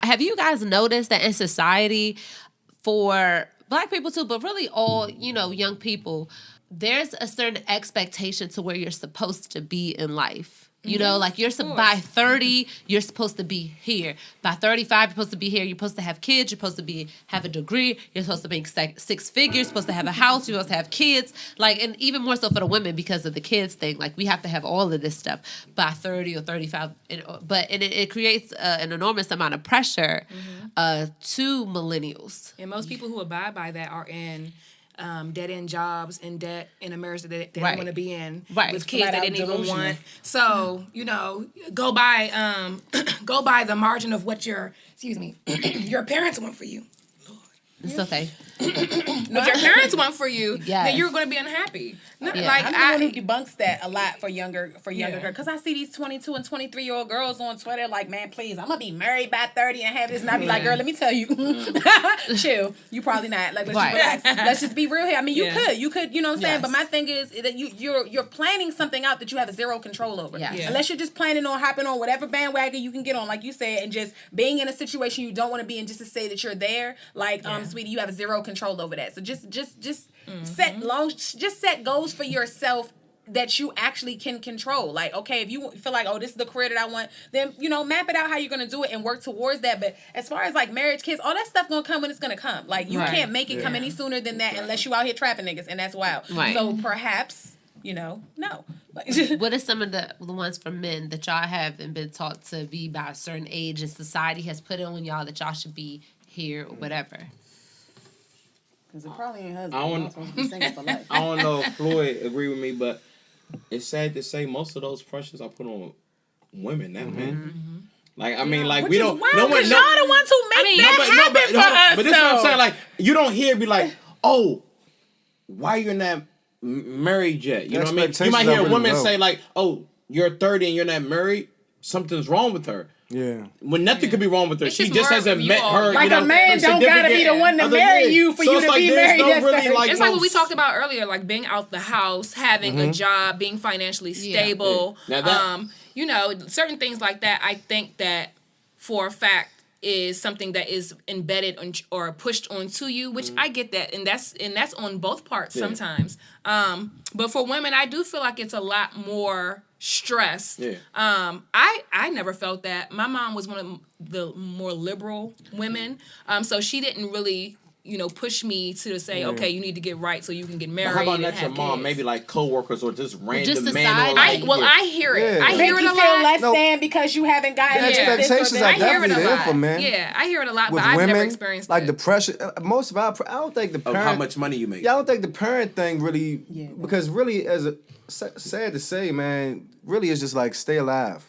Have you guys noticed that in society, for Black people too, but really all, young people, there's a certain expectation to where you're supposed to be in life? Like by 30, you're supposed to be here. By 35, you're supposed to be here. You're supposed to have kids. You're supposed to have a degree. You're supposed to make six figures. You're supposed to have a house. You're supposed to have kids. And even more so for the women because of the kids thing. We have to have all of this stuff by 30 or 35. But it creates an enormous amount of pressure to millennials. And most people who abide by that are in dead-end jobs, in debt, in a marriage that they don't want to be in, with kids that they didn't even want. So, go by the margin of what your parents want for you. It's okay. What your parents want for you, then you're going to be unhappy. I'm the one who debunks that a lot for younger girls. Because I see these 22 and 23-year-old girls on Twitter like, man, please, I'm going to be married by 30 and have this. And I be like, girl, let me tell you. Chill. You probably not. Let's just be real here. I mean, you could, you know what I'm saying? But my thing is that you're planning something out that you have zero control over. Unless you're just planning on hopping on whatever bandwagon you can get on, like you said, and just being in a situation you don't want to be in just to say that you're there. Sweetie, you have zero control over that. So just set goals for yourself that you actually can control. Okay, if you feel like, oh, this is the career that I want, then, map it out how you're going to do it and work towards that. But as far as marriage, kids, all that stuff going to come when it's going to come. You can't make it come any sooner than that unless you out here trapping niggas, and that's wild. Right. So perhaps, no. What are some of the ones for men that y'all haven't been taught to be by a certain age and society has put on y'all that y'all should be here or whatever? Because it probably ain't husband. I don't know if Floyd agree with me, but it's sad to say most of those pressures are put on women, not men. We don't. No one. Y'all the ones who make that happen for us. But this is what I'm saying. You don't hear be like, oh, why you're not married yet? You know what I mean? You might hear women say oh, you're 30 and you're not married. Something's wrong with her. Yeah. When nothing could be wrong with her. She just hasn't met her. A man don't gotta be the one to marry you for you to be married. It's like what we talked about earlier, being out the house, having a job, being financially stable. Certain things like that, I think that for a fact is something that is embedded or pushed onto you, which I get that, and that's on both parts sometimes. But for women, I do feel like it's a lot more stressed. I never felt that. My mom was one of the more liberal women, so she didn't really push me to say, okay, you need to get right so you can get married. But how about not your mom? Maybe coworkers or just random men. I hear it. I hear it a lot. Feel less than because you haven't gotten the expectations are definitely there for men. Yeah, I hear it a lot, with but I've women, never experienced the pressure. Most of our, I don't think the parent. Of how much money you make. Yeah, I don't think the parent thing really, because really, sad to say, man, really it's just stay alive.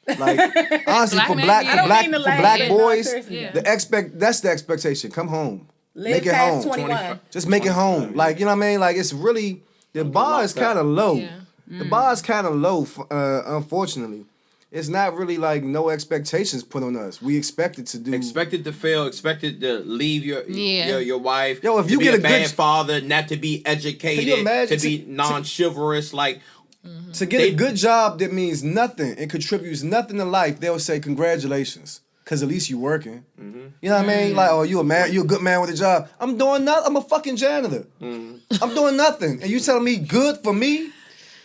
Honestly, for black boys, that's the expectation. Come home. Make it home. 21. Just make it home. You know what I mean? It's really, the bar is kind of low. Yeah. The bar is kind of low, unfortunately. It's not really no expectations put on us. We expected to do. Expected to fail, expected to leave your wife. Yo, if you get a bad father, not to be educated, to be non-chivalrous, to get a good job that means nothing and contributes nothing to life, they'll say congratulations. Cause at least you working. You know what I mean? Oh, you a good man with a job. I'm doing nothing. I'm a fucking janitor. I'm doing nothing. And you telling me good for me?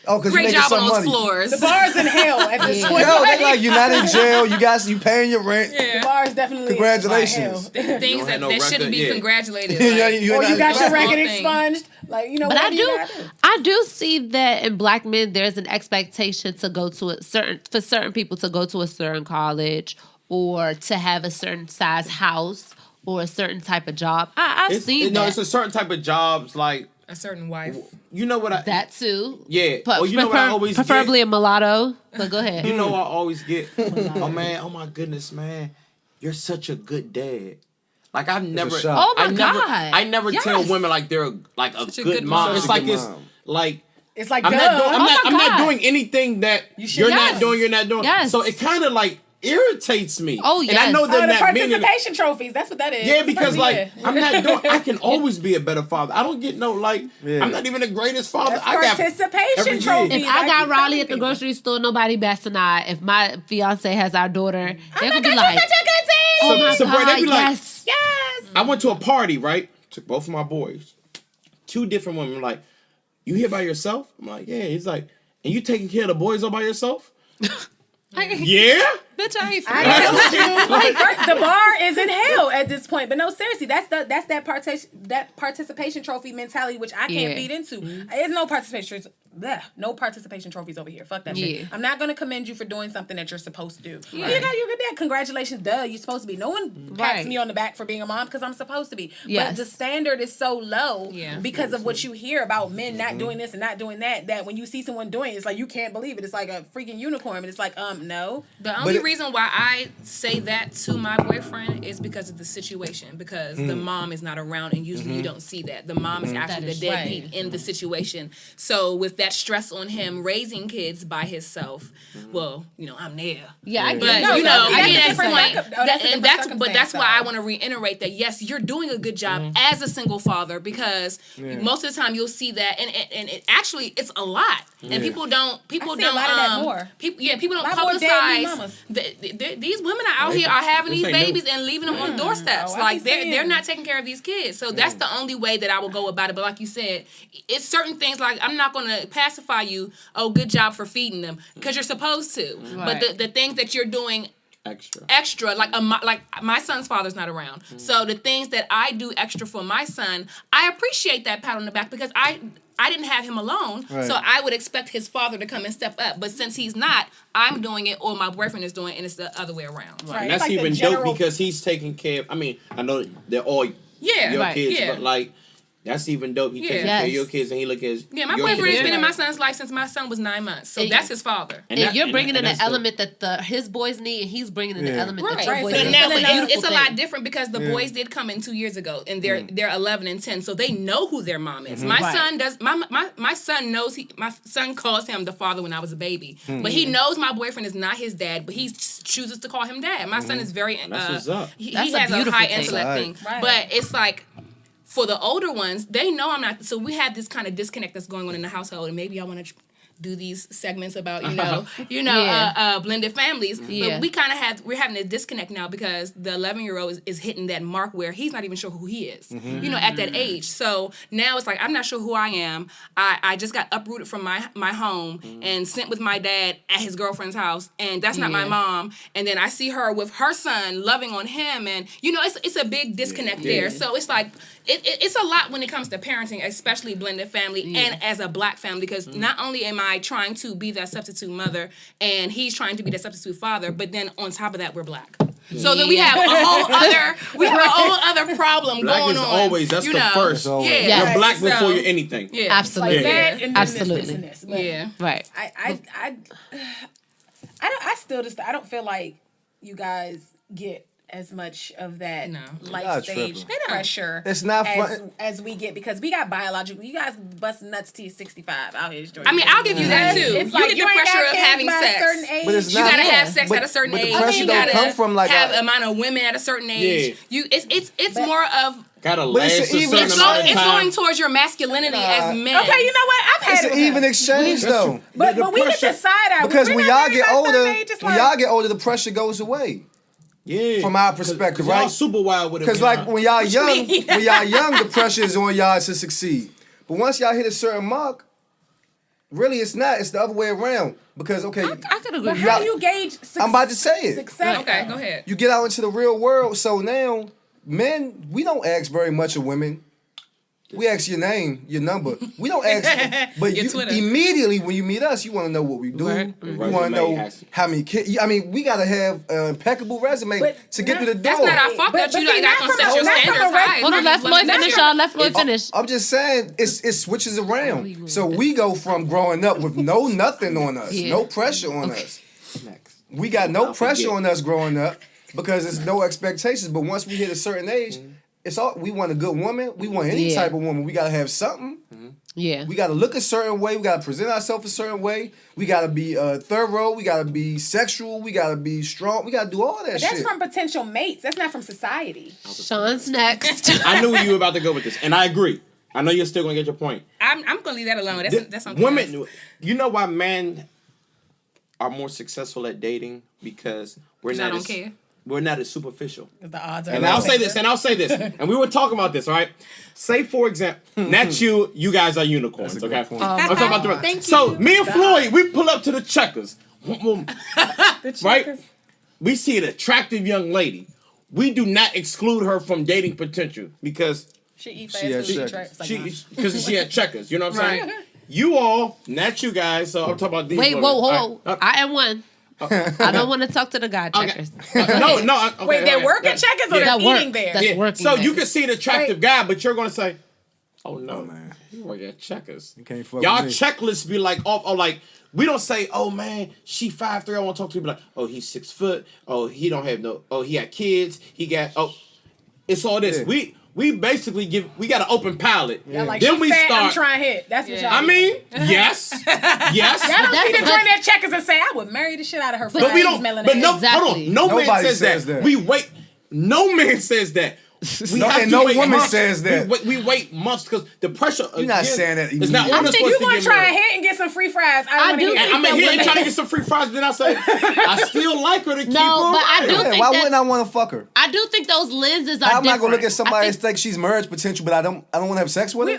Oh, because you're making some money. Floors. The bar's in hell at this point. Yo, they you're not in jail. You paying your rent. The bar's definitely congratulations. Things that shouldn't be congratulated. Or you got your record expunged. But I do see that in black men, there's an expectation to go to for certain people to go to a certain college or to have a certain size house or a certain type of job. I've seen that. No, it's a certain type of jobs a certain wife. You know what that too. Yeah. You know what I always preferably get? A mulatto. But go ahead. You know what I always get? Oh man, oh my goodness, man. You're such a good dad. I've never God. I never tell women they're a good mom. It's it's like I'm not doing anything that you're not doing. Yes. So it kind of irritates me. Oh, yes. And I know the that participation trophies. That's what that is. Yeah, because I'm not doing. I can always be a better father. I don't get no I'm not even the greatest father. That's participation trophies. If I got Raleigh at the grocery store, nobody bats an eye. If my fiance has our daughter, they're gonna be like, such a good team. "Oh my so God, they be like, yes." I went to a party, right? Took both of my boys. 2 different women like, you here by yourself? I'm like, yeah. He's like, and you taking care of the boys all by yourself? Yeah. Bitch, I ain't The bar is in hell at this point. But no, seriously, that's that participation trophy mentality, which I can't feed into. There's no participation. No participation trophies over here. Fuck that shit. I'm not gonna commend you for doing something that you're supposed to do. Right. You got your good dad. Congratulations, duh. You're supposed to be. No one pats me on the back for being a mom because I'm supposed to be. Yes. But the standard is so low because of what you hear about men not doing this and not doing that. That when you see someone doing it, it's like you can't believe it. It's like a freaking unicorn. And it's like no. The only reason why I say that to my boyfriend is because of the situation. Because the mom is not around, and usually you don't see that. The mom is actually the deadbeat in the situation. So with that stress on him raising kids by himself, well, I'm there. Yeah, I but that's why I want to reiterate that yes, you're doing a good job as a single father because most of the time you'll see that, and it actually it's a lot, and people don't people don't publicize these women are out here are having these babies and leaving them on doorsteps. Like they're not taking care of these kids. So that's the only way that I will go about it. But like you said, it's certain things like I'm not going to pacify you. Oh, good job for feeding them because you're supposed to. Right. But the things that you're doing extra like my son's father's not around. So the things that I do extra for my son, I appreciate that pat on the back because I didn't have him alone, so I would expect his father to come and step up. But since he's not, I'm doing it, or my boyfriend is doing it, and it's the other way around. Right. And that's like even dope because he's taking care of, I mean, I know they're all your kids, but like, that's even dope. He takes care of your kids and he look at his my boyfriend has been in my son's life since my son was 9 months. So that's his father. And you're bringing in the element that his boys need, and he's bringing in the element that your boys need. Now, it's a lot different because the boys did come in 2 years ago, and they're 11 and 10, so they know who their mom is. My son does. My son knows. My son calls him the father when I was a baby, but he knows my boyfriend is not his dad, but he chooses to call him dad. My son is very. That's what's up. He has a high intellect thing, but it's like. For the older ones, they know I'm not. So we have this kind of disconnect that's going on in the household, and maybe I want to do these segments about blended families. But we're having a disconnect now because the 11-year-old is hitting that mark where he's not even sure who he is. At that age. So now it's like I'm not sure who I am. I just got uprooted from my home and sent with my dad at his girlfriend's house, and that's not my mom. And then I see her with her son loving on him, and it's a big disconnect there. So it's like it's a lot when it comes to parenting, especially blended family and as a black family, because not only am I trying to be that substitute mother and he's trying to be that substitute father, but then on top of that we're black. So then we have a whole other problem black going is on. Always that's the first. You're black before you're anything. Yeah, absolutely. Like absolutely. This. Right. I still just I don't feel like you guys get as much of that life stage pressure as we get because we got biological. You guys bust nuts till you're 65 out here. I mean, I'll give you that too. It's like you get the pressure of having sex. But it's you gotta have sex at a certain age. The pressure don't come from like have amount of women at a certain age. It's more of. Gotta last it's going towards your masculinity as men. Okay, you know what? I've had it's an even exchange though. But we can decide because when y'all get older, the pressure goes away. Yeah, from our perspective, right? Y'all super wild with it. Because like when y'all young, the pressure is on y'all to succeed. But once y'all hit a certain mark, really it's not. It's the other way around. Because I could agree. How do you gauge success? I'm about to say it. Success. Okay, go ahead. You get out into the real world, so now men, we don't ask very much of women. We ask your name, your number. We don't ask, but immediately when you meet us, you want to know what we do. You want to know how many kids. I mean, we got to have an impeccable resume to get to the door. That's not our fault that you not going to set your standards high. Hold on, let Floyd finish, y'all. Let Floyd finish. I'm just saying, it switches around. So we go from growing up with nothing on us, no pressure on us. We got no pressure on us growing up because there's no expectations. But once we hit a certain age, it's all we want a good woman. We want any type of woman. We gotta have something. Yeah. We gotta look a certain way. We gotta present ourselves a certain way. We gotta be thorough. We gotta be sexual. We gotta be strong. We gotta do all that But shit. that's from potential mates. That's not from society. Sean's next. I knew you were about to go with this, and I agree. I know you're still gonna get your point. I'm gonna leave that alone. That's something. Women, else. you know why men are more successful at dating because we're not. We're not as superficial. The odds are. And I'll say this, and we were talking about this, right? Say, for example, not you guys are unicorns, okay? I'm talking about the Thank you. So, me and Floyd, we pull up to the Checkers, right? We see an attractive young lady. We do not exclude her from dating potential because she eats fast food. Because she had Checkers, you know what I'm saying? You all, not you guys, so I'm talking about these. Wait, whoa. I am one. I don't want to talk to the guy Checkers. No. Okay, wait, they're working Checkers or they're eating there? That's working. So you can see the attractive guy, but you're going to say, "Oh no, man, you work at Checkers." You can't fuck Y'all with me. checklists be like off, or like we don't say, "Oh man, she 5'3". I want to talk to you." Be like, "Oh, he's 6 foot. Oh, he don't have no. Oh, he had kids. He got. Oh, it's all this. Yeah. We basically we got an open palette. Yeah, like then she we fat, start. I'm trying to hit. That's what y'all. I mean, yes. Y'all don't see the join their Checkers and say, "I would marry the shit out of her." But we don't. But no, Exactly. hold on. No Nobody man says says that. that. We wait. No man says that. No woman says that. We wait months because the pressure. You're not saying that It's not. I think you going to try and hit and get some free fries. I do. I'm in here trying to get some free fries. Then I say, I still like her to keep her. No, but I do Yeah, think why that, wouldn't I want to fuck her? I do think those lenses are I'm not different. gonna look at somebody I and think she's marriage potential, but I don't want to have sex with her.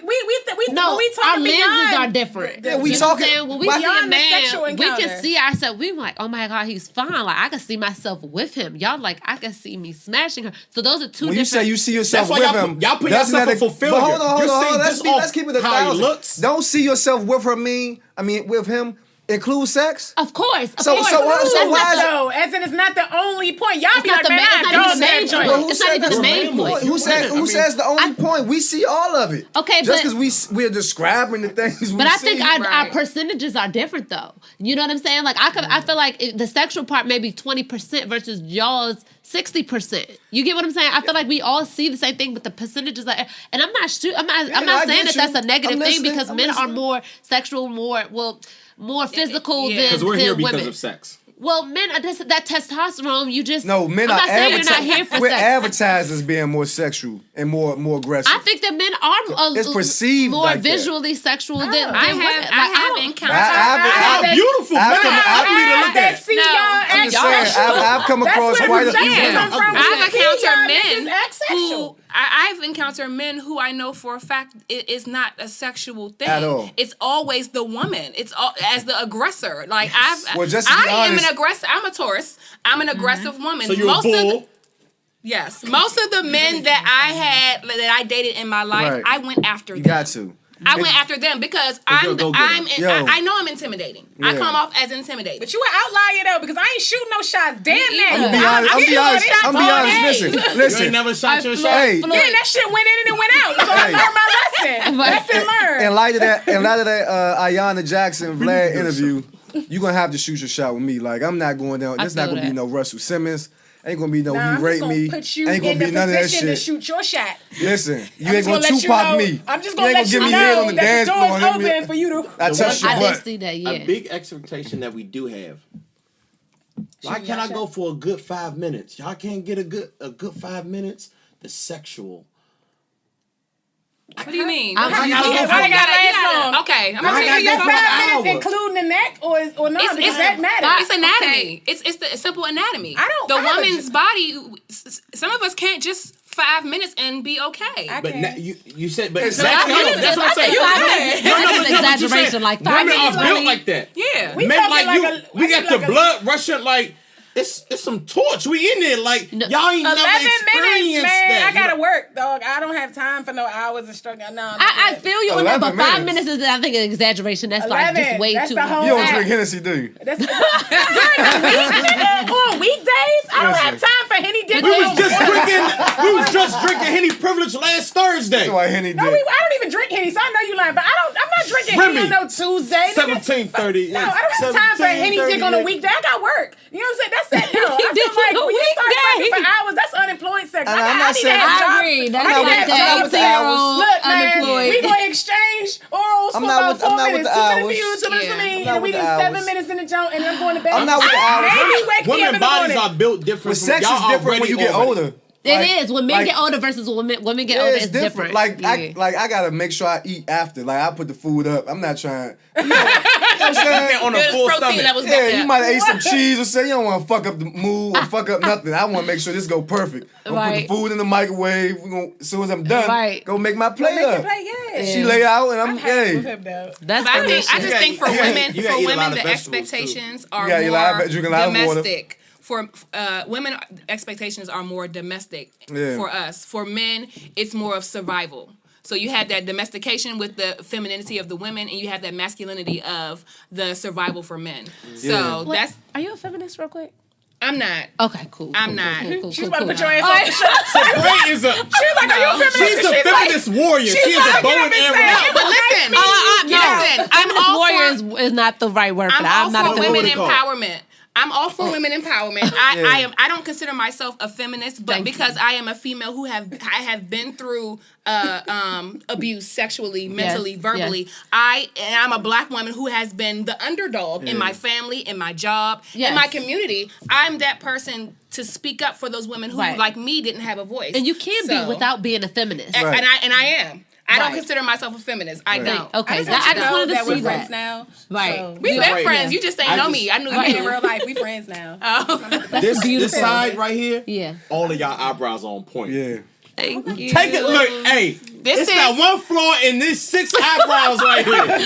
No, we our talking lenses are beyond. different. Yeah, we You know what I'm talking- saying? When we why- see a Beyond the sexual man, we encounter. can see ourselves. We like, oh my God, he's fine. Like I can see myself with him. Y'all like, I can see me smashing her. So those are two When different. you say you see yourself That's why with him, y'all put doesn't yourself that- up for failure. But hold on. You're saying Let's just keep it a how he thousand. looks? Don't see yourself with her. With him include sex. Of course. So why is it? No, as in it's not the only point. Y'all It's be not like, the main. It's not even the main point. Well, who It's not said even that's the the main point. Who says the only point? We see all of it. Okay, just but- because we're describing the things. But I think see. our percentages are different, though. You know what I'm saying? Like I feel like the sexual part may be 20% versus y'all's 60%. You get what I'm saying? I feel like we all see the same thing, but the percentages are. And I'm not saying I that get that's you. a negative I'm thing listening. because I'm men are listening. more sexual, more physical Yeah. than Because we're here women. because of sex. Well, men are that testosterone. You just No, men I'm are not saying you're not here for We're sex. advertised as being more sexual and more aggressive. I think that men are It's perceived more like that. visually sexual than women. I have encountered. Beautiful. I've We need to look at it. See No, y'all I'm act saying, sexual. I've come across That's quite where a few the men. come from. I've See y'all encountered niggas men act sexual. I've encountered men who I know for a fact it is not a sexual thing At all. It's always the woman. It's all as the aggressor. Like Well, just to be I am honest- an aggressor. I'm a Taurus. I'm an aggressive woman. So you're a bull. Yes, most of the men that I dated in my life, Right. I went after You them. got to. I went after them because you're a go-getter. I know I'm intimidating. I Yeah. come off as intimidating. But you an outlier though, because I ain't shooting no shots. Damn that. I'm Be honest. I'm be honest. You ain't Listen. never shot your shot. Hey, Yeah, that shit went in and it went out. So I learned my lesson. Lesson learned. in light of that Ayanna Jackson Vlad interview, you gonna have to shoot your shot with me. Like I'm not going down. There's not feel gonna be that. no Russell Simmons. Ain't gonna be no Nah, you I'm rape just gonna me. put you Ain't gonna in be the none of that position to shit. shoot your shot. Listen, you I'm ain't just gonna let you Tupac know- me. I'm just You gonna ain't let give you me head on know the that dance the floor door's and hit me. open for you to. I touched your I did butt. see that. Yeah. A big expectation that we do have. Why Shooting can't I your go shot. for a good 5 minutes? Y'all can't get a good 5 minutes. The sexual. What do you mean? I'm- Why you they gotta- gotta last long? Okay, I'm I mean, gotta is that go for an 5 minutes hour. including the neck or not? It's- Because it's- that matters. It's anatomy. It's the simple anatomy. I don't- The I haven't woman's body. Some of us can't just 5 minutes and be okay. I But can't. you said, but Exactly. exactly. That's what I'm saying. That's No, an but you exaggeration said like that. Women are like- built like that. Yeah. We Men talking like like you. a- We I got need the like a- blood rushing like it's some torch. We in there like No. y'all ain't 11 never minutes, experienced man. that. I gotta work, dog. I don't have time for no hours of struggling. No, I feel you on that, but 11 5 minutes. minutes is, I think, an exaggeration. That's like 11, just way that's too. the whole You don't act. drink Hennessy, do you? That's during the week, nigga, on weekdays. I don't have time for Henny D did. We was just drinking Henny Privilege last Thursday. That's why Henny No, did. I don't even drink Henny, so I know you lying. But I'm not drinking Henny on no Tuesday. 17:30. No, I don't have time for Henny dick on a weekday. I got work. You know what I'm saying? That's that. No, I feel like when you start fucking for hours, that's unemployed sex. I'm not saying. I agree. That's not with the hours. Look, man, unemployed. we gonna exchange orals for about 4 minutes. 2 minutes for you, 2 minutes for me, and we do 7 minutes in the joint, and I'm going to bed. I'm not with the hours. Maybe wake me up in Women the bodies morning. are built different. But sex is different when you get older. It is when men get older versus women get older. It's different. Like I gotta make sure I eat after. Like I put the food up. I'm not trying. You know what I'm saying? On a full stomach. Yeah, you might have ate some cheese or say you don't want to fuck up the mood or fuck up nothing. I want to make sure this go perfect. I'm gonna put the food in the microwave. We gonna, as soon as I'm done, go make my plate up. She lay out and I'm That's I just think for women, the expectations are more domestic. For women, expectations are more domestic. For us, for men, it's more of survival. So you have that domestication with the femininity of the women, and you have that masculinity of the survival for men. So that's. Are you a feminist, real quick? I'm not. Okay, cool. I'm not. She's about to put your ass on the show. Sabrae is a. She's like, are you a feminist? She's a feminist warrior. She is a bow and arrow. But listen, listen. Feminist warrior is not the right word for that. I'm all for women empowerment. I'm all for women empowerment. I don't consider myself a feminist, but because I am a female who I have been through abuse sexually, mentally, verbally. I'm a black woman who has been the underdog in my family, in my job, in my community. I'm that person to speak up for those women who, like me, didn't have a voice. And you can be without being a feminist. And I am. I don't consider myself a feminist. I don't. Okay, I just wanted to see friends that. now. Right. So We've been friends. You just ain't know me. I knew you in real life. We friends now. This side right here, Yeah. all of y'all eyebrows on point. Yeah. Thank you. Take it. Look, hey. It's not one flaw in this 6 eyebrows right here. This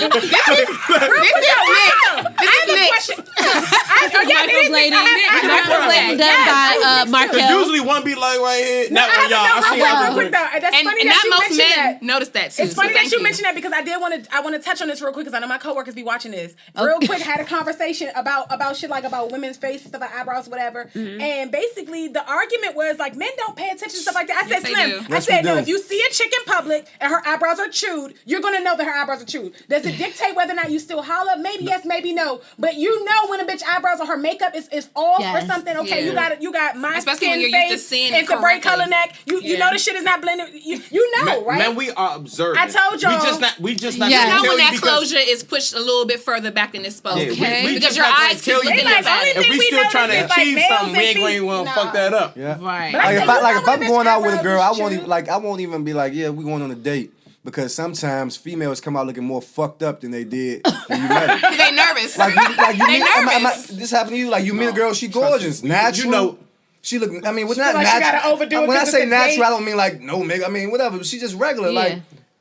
is mixed. Microblading done by Markel. Usually one be like right here. Not one y'all. I see y'all. Real quick though. That's funny that you mentioned that. Notice that too. It's funny that you mentioned that because I want to touch on this real quick because I know my coworkers be watching this. Real quick, had a conversation about shit like about women's faces, stuff like eyebrows, whatever. And basically the argument was like men don't pay attention to stuff like that. I said, Slim, I said, no, if you see a chick in public and her eyebrows are chewed, you're gonna know that her eyebrows are chewed. Does it dictate whether or not you still holler? Maybe yes, maybe no. But you know when a bitch eyebrows or her makeup is off or something. Okay, you got my especially skin when you're face used to seeing and it the bright color correctly. neck. You know the shit is not blended. You know, right? Man, we are observing. I told y'all. We just not. You gonna know tell when that because- closure is pushed a little bit further back in this spot. Yeah, we because just your not gonna eyes tell keep you looking that. at it. If we still trying to notice is, achieve like, something, we males ain't and going to want to feet. fuck that up. Yeah. Right. Like if I'm going out with a girl, I won't even be like, yeah, we going on a date. Because sometimes females come out looking more fucked up than they did when you met her. They nervous. Like you They nervous. this happened to you. Like you meet a girl, she gorgeous, natural. You know, she look. I mean, what's not like she natural? gotta overdo it When I 'cause say it's a natural, date. I don't mean like no makeup. I mean whatever. But she just regular, Yeah. like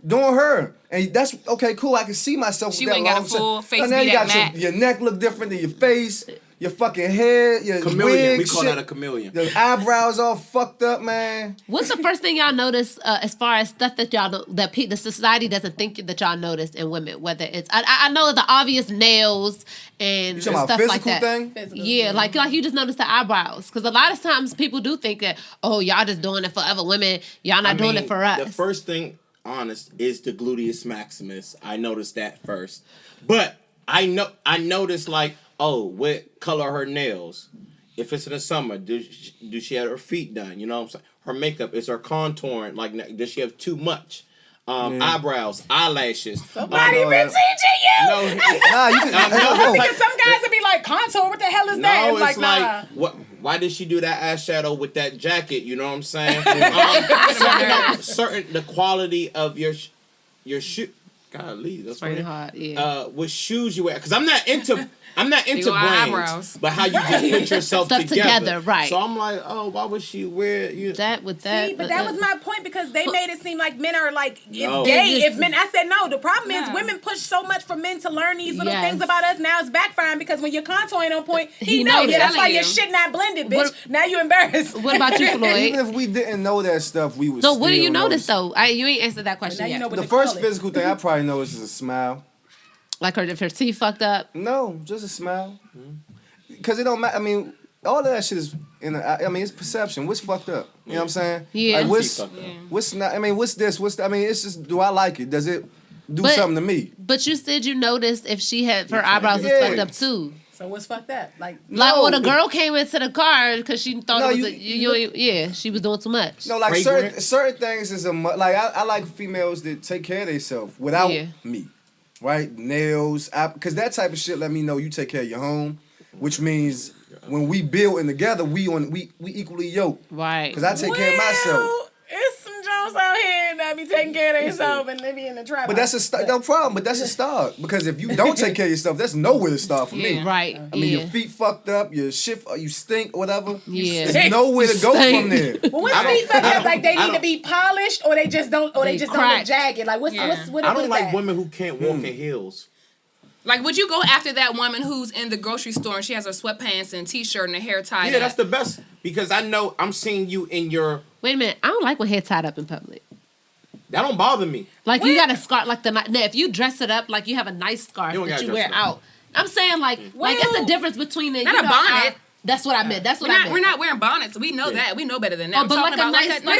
doing her, and that's okay. Cool. I can see myself. She with that wouldn't got a long full face And now be you that got matte. your neck look different than your face. Your fucking hair, your chameleon. wig, We call shit, that a chameleon. the eyebrows all fucked up, man. What's the first thing y'all notice as far as stuff that y'all know, the society doesn't think that y'all notice in women? Whether it's I know the obvious nails and You talking about stuff like physical that. thing? Physical, Yeah, like you just notice the eyebrows because a lot of times people do think that y'all just doing it for other women, y'all not doing it for us. The first thing, honest, is the gluteus maximus. I noticed that first, but I noticed like, what color her nails? If it's in the summer, do she have her feet done? You know what I'm saying? Her makeup, is her contouring? Like, does she have too much? Eyebrows, eyelashes. Somebody been teaching you. No, Nah, you can. Because some guys would be like, contour, what the hell is that? no, I'm it's like, like, nah. what? Why did she do that eyeshadow with that jacket? You know what I'm saying? Certain the quality of your shoe. Golly, that's Pretty funny. hard, yeah. What shoes you wear? Because I'm not into Your brains, eyebrows. but how you just put yourself Stuff together, right. So I'm like, why would she wear that with that? See, but that was my point because they made it seem like men are like No. it's gay. It If men, I said no. The problem is women push so much for men to learn these little things about us. Now it's backfiring because when your contouring on point, he knows. knows. That's why Telling your you. shit not blended, bitch. Now you embarrassed. What about you, Floyd? Even if we didn't know that stuff, we would. So what do still you notice though? You ain't answered that question Now you yet. know what The to call first it. physical thing I probably notice is a smile. Like if her teeth fucked up. No, just a smile. Because it don't matter. I mean, all of that shit is it's perception. What's fucked up? You know what I'm saying? Yeah. Like what's not? I mean, what's this? It's just, do I like it? Does it do something to me? But you said you noticed if she had her eyebrows was fucked up too. So what's fucked up? Like when a girl came into the car because she thought it was she was doing too much. No, like certain things is like I like females that take care of themselves without me, right? Nails, because that type of shit let me know you take care of your home, which means when we building together, we equally yoked, right? Because I take care of myself. It's some Jones out here that be taking care of themselves and they be in the trap. But that's no problem. But that's a start, because if you don't take care of yourself, that's nowhere to start for me. Right. I mean, your feet fucked up, your shit, you stink, or whatever. Yeah. There's nowhere to go from there. Well, what's feet fucked up? Like they need to be polished, or they just don't, or they just don't look jagged. Like what I don't like women who can't walk in heels. Like, would you go after that woman who's in the grocery store and she has her sweatpants and t-shirt and her hair tied up? Yeah, that's the best, because I know I'm seeing you in your... Wait a minute. I don't like when hair tied up in public. That don't bother me. Like, you got a scarf, like now, if you dress it up, like you have a nice scarf that you wear out. I'm saying, like it's a difference between the... Not a bonnet. That's what I meant. We're not wearing bonnets. We know that. We know better than that. Oh, but like a nice, what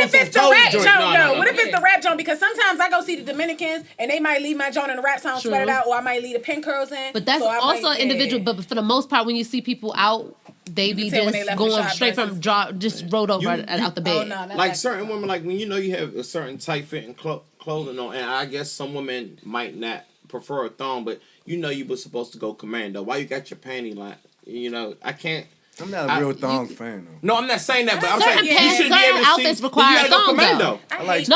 if it's the rap joint? What if it's the rap joint? Because sometimes I go see the Dominicans and they might leave my joint in the rap song sweated out, or I might leave the pin curls in. But that's also individual. But for the most part, when you see people out, they be just going straight from just rolled over out the bed. Like certain women, like when you have a certain tight fitting clothing on, and I guess some women might not prefer a thong, but you were supposed to go commando. Why you got your panty line? I can't. I'm not a real thong fan though. No, I'm not saying that, but I'm saying you should be able to outfits require a thong though. I like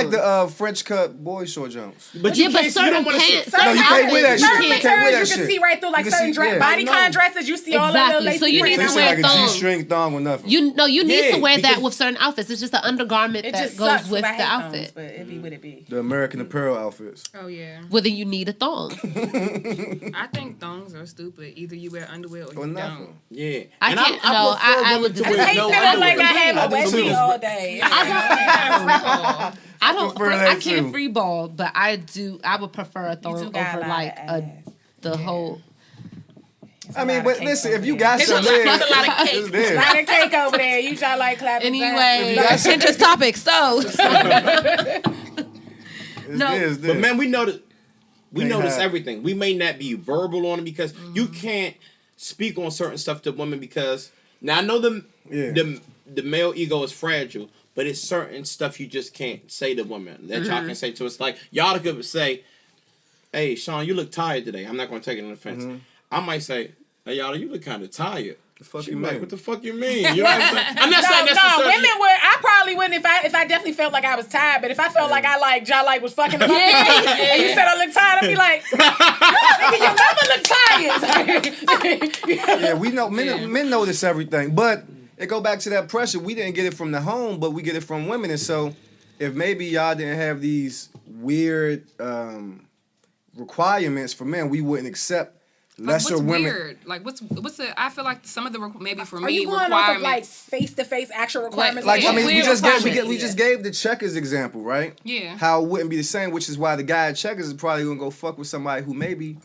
the French cut boy short Jones. But you can't. Certain you don't want to see. No, you can't wear that shit. You can't wear that shit. You can see right through like certain bodycon dresses. You see all that little lacy. So you need to wear like a G-string thong or nothing. You need to wear that with certain outfits. It's just an undergarment that goes with the outfit. But it be what it be. The American Apparel outfits. Oh yeah. Whether you need a thong. I think thongs are stupid. Either you wear underwear or you don't. Yeah. I can't. I would. I hate feeling like I have a wetsuit all day. I can't free ball, but I would prefer a thong over like the whole. I mean, but listen, if you got some legs, a lot of cake. A lot of cake over there. You try like clapping. Anyway, contentious topic. So. But man, we notice everything. We may not be verbal on it because you can't speak on certain stuff to women because now I know the male ego is fragile, but it's certain stuff you just can't say to women that y'all can say to us. Like y'all could say, "Hey, Sean, you look tired today." I'm not going to take it in offense. I might say, "Hey, y'all, you look kind of tired." The fuck she you like, mean? what the fuck you mean? You know what I'm saying? I'm not saying necessarily. No, women would. I probably wouldn't if I definitely felt like I was tired. But if I felt like I was fucking about and you said I look tired, I'd be like, nigga, you never look tired. Yeah, we know men notice everything, but it go back to that pressure. We didn't get it from the home, but we get it from women. And so, if maybe y'all didn't have these weird requirements for men, we wouldn't accept. Lesser women. Weird? Like what's the? I feel like some of the maybe for me are you going off of like face-to-face actual requirements? Like I mean, we just gave the Checkers example, right? Yeah. How it wouldn't be the same, which is why the guy at Checkers is probably gonna go fuck with somebody who maybe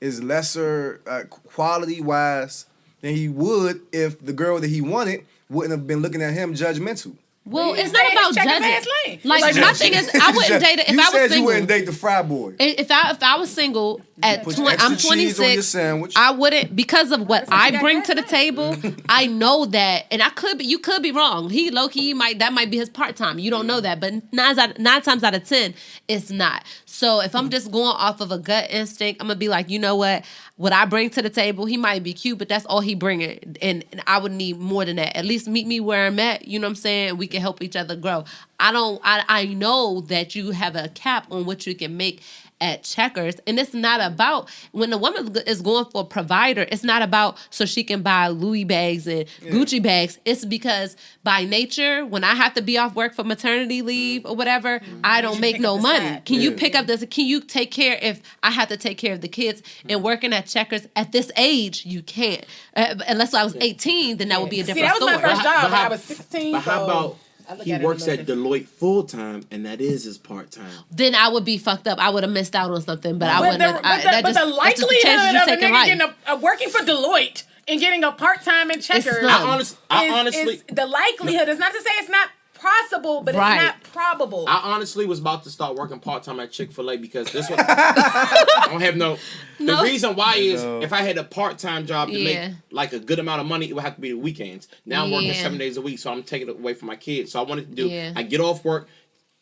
is lesser quality wise than he would if the girl that he wanted wouldn't have been looking at him judgmental. Well, it's not about judging. Like my thing is, I wouldn't date it if I was single. You said you wouldn't date the fry boy. If I was single at I'm 26, I wouldn't because of what I bring to the table. I know that, and you could be wrong. He low key that might be his part time. You don't know that, but 9 times out of 10, it's not. So if I'm just going off of a gut instinct, I'm gonna be like, you know what? What I bring to the table, he might be cute, but that's all he bringing, and I would need more than that. At least meet me where I'm at. You know what I'm saying? We can help each other grow. I know that you have a cap on what you can make at Checkers, and it's not about when the woman is going for a provider. It's not about so she can buy Louis bags and Gucci bags. It's because by nature, when I have to be off work for maternity leave or whatever, I don't make no money. Can you pick up this? Can you take care if I have to take care of the kids and working at Checkers at this age? You can't unless I was 18. Then that would be a different story. That was my first job when I was 16. But how about? He works at Deloitte full time, and that is his part time. Then I would be fucked up. I would have missed out on something, but I wouldn't. But the likelihood of a nigga getting working for Deloitte and getting a part-time in Checkers. I honestly, the likelihood is not to say it's not possible, but it's not probable. I honestly was about to start working part-time at Chick-fil-A because this was I don't have no. The reason why is if I had a part-time job to make like a good amount of money, it would have to be the weekends. Now I'm working 7 days a week, so I'm taking it away from my kids. So I wanted to do. I get off work.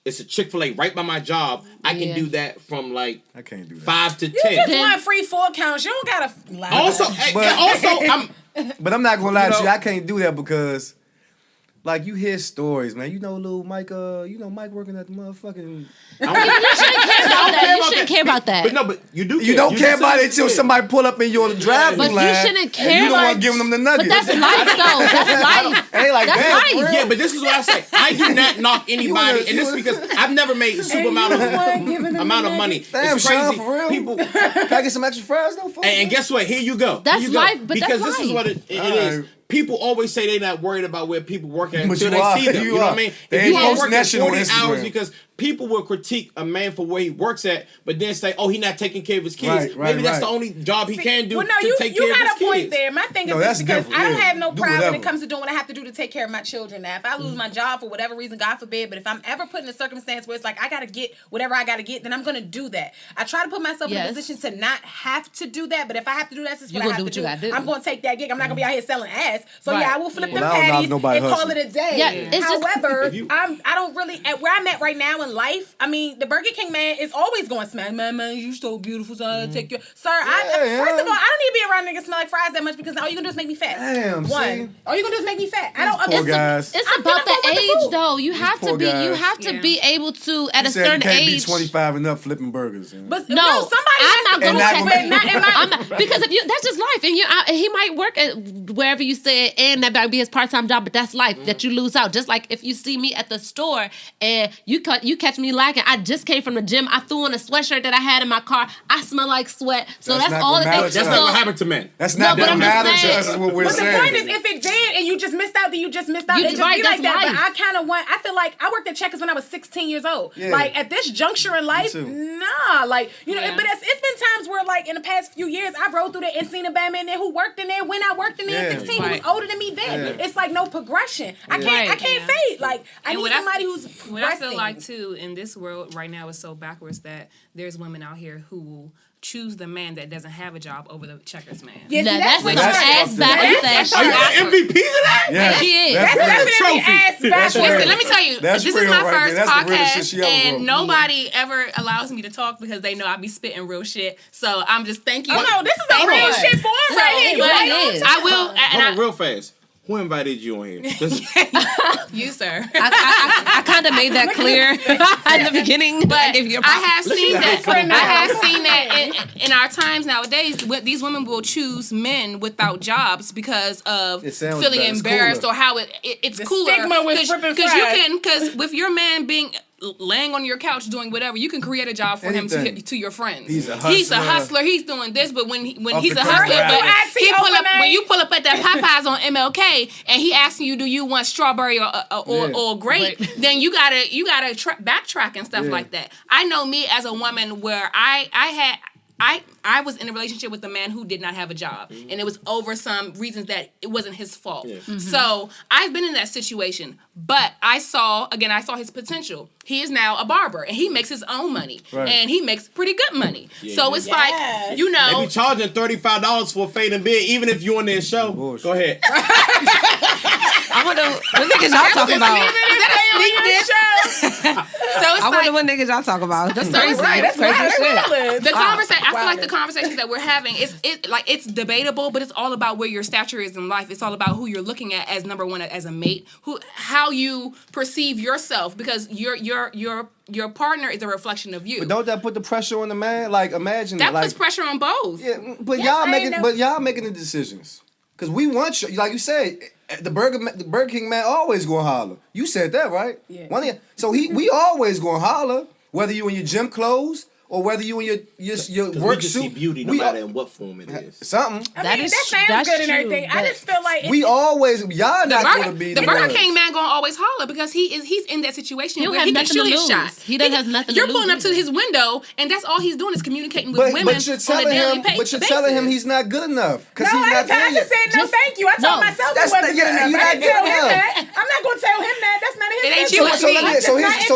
It's a Chick-fil-A right by my job. I can do that from like I can't do that. 5 to 10. You just want free 4 counts. You don't gotta lie. Also, but I'm not gonna lie to you. I can't do that because, like, you hear stories, man. You know, little Mike. Mike working at the motherfucking. You shouldn't care about that. But you do. You don't care about it until somebody pull up in your driving line. But you shouldn't care. You don't want to give them the nuggets. But that's life, though. That's life. And they like, that's life. Yeah, but this is what I say. I do not knock anybody, and this is because I've never made a super amount of money. Damn, it's crazy. Sean, for real. People, can I get some extra fries though? and guess what? Here you go. That's life, but because that's this is what it is. People always say they're not worried about where people work at until they see them. You know what I mean? If you are working 40 hours because people will critique a man for where he works at, but then say, "Oh, he's not taking care of his kids." Maybe that's the only job he can do to take care of his kids. You got a point there. My thing is this because I don't have no pride when it comes to doing what I have to do to take care of my children. Now, if I lose my job for whatever reason, God forbid, but if I'm ever put in a circumstance where it's like I got to get whatever I got to get, then I'm going to do that. I try to put myself in a position to not have to do that, but if I have to do that, this is what I have to do. I'm going to take that gig. I'm not going to be out here selling ass. So I will flip them patties and call it a day. However, I don't really where I'm at right now in life. I mean, the Burger King man is always going smack. Man, you so beautiful, so I take your sir. First of all, I don't need to be around niggas smell like fries that much because all you gonna do is make me fat. Damn, all you gonna do is make me fat. It's about the age though. You have to be able to at a certain age. Be 25 and up flipping burgers. But no, I'm not gonna because if you that's just life, and he might work at wherever you said, and that might be his part-time job, but that's life that you lose out. Just like if you see me at the store and you catch me lacking, I just came from the gym. I threw on a sweatshirt that I had in my car. I smell like sweat. So that's all that That's not what happened to men. That's not what matters to us. Is what we're saying. But the point is, if it did and you just missed out, then you just missed out. It just be like that. But I feel like I worked at Checkers when I was 16 years old. Yeah. Like at this juncture in life, nah. Like but it's been times where like in the past few years I rode through there and seen a bad man there who worked in there when I worked in there at 16. He was older than me then. It's like no progression. I can't fade. Like I need somebody who's progressing. What I feel like too in this world right now is so backwards that there's women out here who will choose the man that doesn't have a job over the Checkers man. Yeah, that's what ass backwards. Are you an MVP of that? Yeah, she is. That's definitely ass backwards. Listen, let me tell you, this is my first podcast, and nobody ever allows me to talk because they know I be spitting real shit. So I'm just thank you. Oh no, this is a real shit for him right here. I will. And real fast. Who invited you on here? You, sir. I kind of made that clear at the beginning. But I have seen that in our times nowadays, these women will choose men without jobs because of feeling embarrassed or how it's the cooler. Stigma with because with your man being laying on your couch doing whatever, you can create a job for him to your friends. He's a hustler. He's doing this, but when he's a hustler, but when you pull up at that Popeyes on MLK and he asking you, do you want strawberry or grape? Then you gotta backtrack and stuff like that. I know me as a woman where I was in a relationship with a man who did not have a job, and it was over some reasons that it wasn't his fault. Yeah. Mm-hmm. So I've been in that situation, but I saw his potential. He is now a barber, and he makes his own money, and he makes pretty good money. Yeah. So it's like, they be charging $35 for a fade and beard, even if you on their show. Bullshit. Go ahead. I wonder what niggas y'all talking about. I wonder what niggas y'all talking about. That's crazy. That's crazy shit. I feel like the conversations that we're having, it's debatable, but it's all about where your stature is in life. It's all about who you're looking at as number one, as a mate, how you perceive yourself, because your partner is a reflection of you. But don't that put the pressure on the man? Like, imagine that puts pressure on both. Yeah, but y'all making the decisions. Because we want you, like you said, the Burger King man always gonna holler. You said that, right? Yeah. So we always gonna holler, whether you in your gym clothes or whether you in your work we just suit. see beauty no matter in what form it is. Something. I mean, that sounds good and everything. I just feel like we always y'all not going to be the Burger King man gonna always holler because he's in that situation where he can shoot his shot. He doesn't have nothing. You're pulling up to his window, and that's all he's doing is communicating with women but you're on a daily basis. But you're telling him he's not good enough because he's not there I just said no, thank you. I told myself it wasn't good enough. I didn't tell him that. I'm not going to tell him that. That's none of his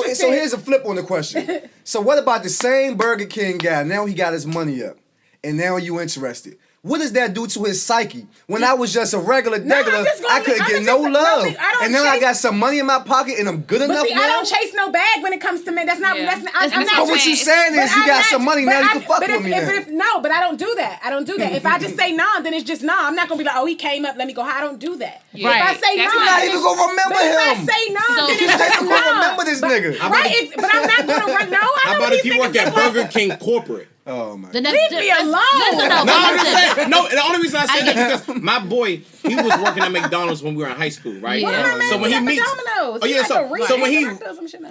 business. So here's a flip on the question. So what about the same Burger King guy? Now he got his money up, and now you interested. What does that do to his psyche? When I was just a regular, I couldn't get no love, and now I got some money in my pocket, and I'm good enough. But see, I don't chase no bag when it comes to men. That's not. I'm not. But what you saying is you got some money now. You can fuck with me. No, but I don't do that. I don't do that. If I just say nah, then it's just nah. I'm not gonna be like, oh, he came up. Let me go. I don't do that. Right. If I say nah, you're not even gonna remember him. If I say nah, then it's just nah. Remember this nigga. Right. But I'm not gonna run. No. How about if you work at Burger King corporate? Oh my! Leave me alone. No, I'm just saying. No, the only reason I said that is because my boy, he was working at McDonald's when we were in high school, right? Yeah. So when he meets, so